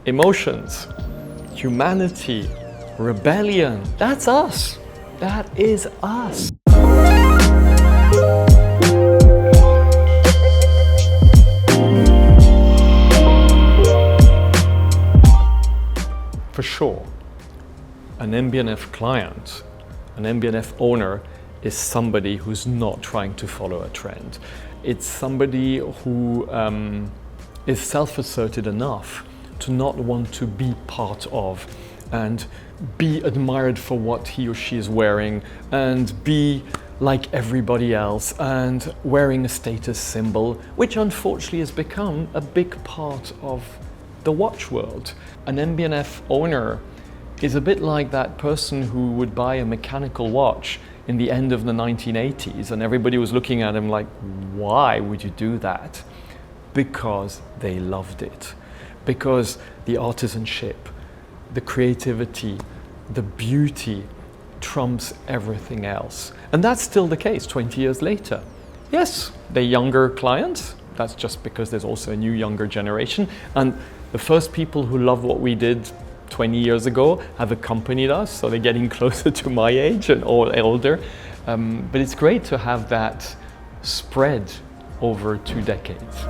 Emotions, humanity, rebellion, that's us. That is us. For sure, an MB&F client, an MB&F owner is somebody who's not trying to follow a trend. It's somebody who is self-asserted enough to not want to be part of and be admired for what he or she is wearing and be like everybody else and wearing a status symbol, which unfortunately has become a big part of the watch world. An MB&F owner is a bit like that person who would buy a mechanical watch in the end of the 1980s and everybody was looking at him like, why would you do that? Because they loved it. Because the artisanship, the creativity, the beauty trumps everything else. And that's still the case 20 years later. Yes, they're younger clients. That's just because there's also a new younger generation. And the first people who love what we did 20 years ago have accompanied us, so they're getting closer to my age and older. But it's great to have that spread over 2 decades.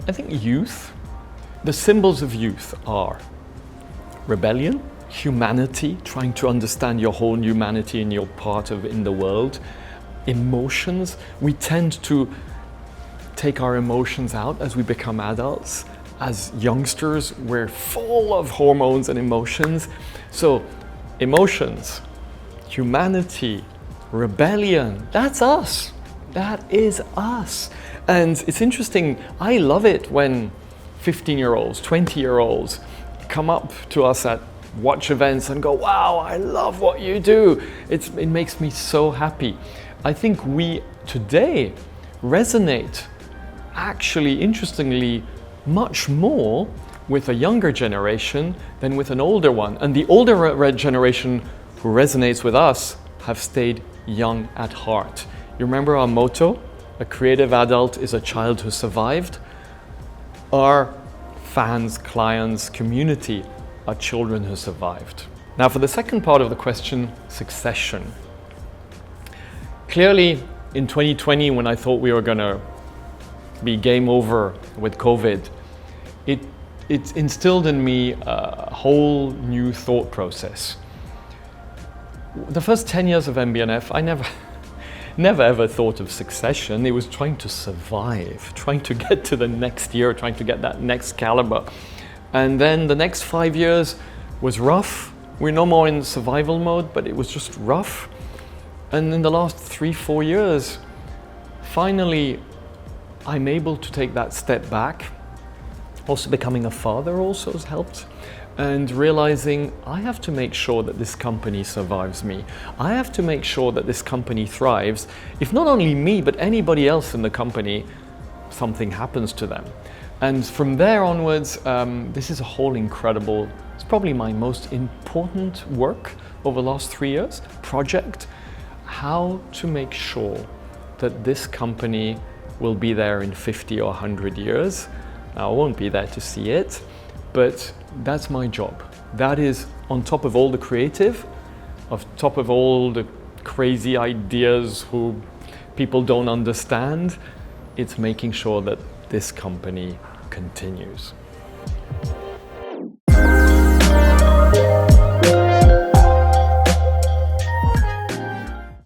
I think youth, the symbols of youth are rebellion, humanity, trying to understand your whole humanity and your part of in the world. Emotions, we tend to take our emotions out as we become adults. As youngsters, we're full of hormones and emotions. So emotions, humanity, rebellion, that's us. That is us. And it's interesting, I love it when 15-year-olds, 20-year-olds come up to us at watch events and go, wow, I love what you do. It makes me so happy. I think we today resonate actually, interestingly, much more with a younger generation than with an older one. And the older generation who resonates with us have stayed young at heart. You remember our motto? A creative adult is a child who survived. Our fans, clients, community are children who survived. Now for the second part of the question, succession. Clearly, in 2020, when I thought we were going to be game over with COVID, it instilled in me a whole new thought process. The first 10 years of MB&F, I never ever thought of succession. It was trying to survive, trying to get to the next year, trying to get that next caliber. And then the next 5 years was rough. We're no more in survival mode, but it was just rough. And in the last 3-4 years, finally, I'm able to take that step back. Also becoming a father also has helped. And realizing I have to make sure that this company survives me. I have to make sure that this company thrives. If not only me, but anybody else in the company, something happens to them. And from there onwards, this is a whole incredible, it's probably my most important work over the last 3 years, project. How to make sure that this company will be there in 50 or 100 years. Now, I won't be there to see it, but that's my job. That is on top of all the creative, on top of all the crazy ideas who people don't understand. It's making sure that this company continues.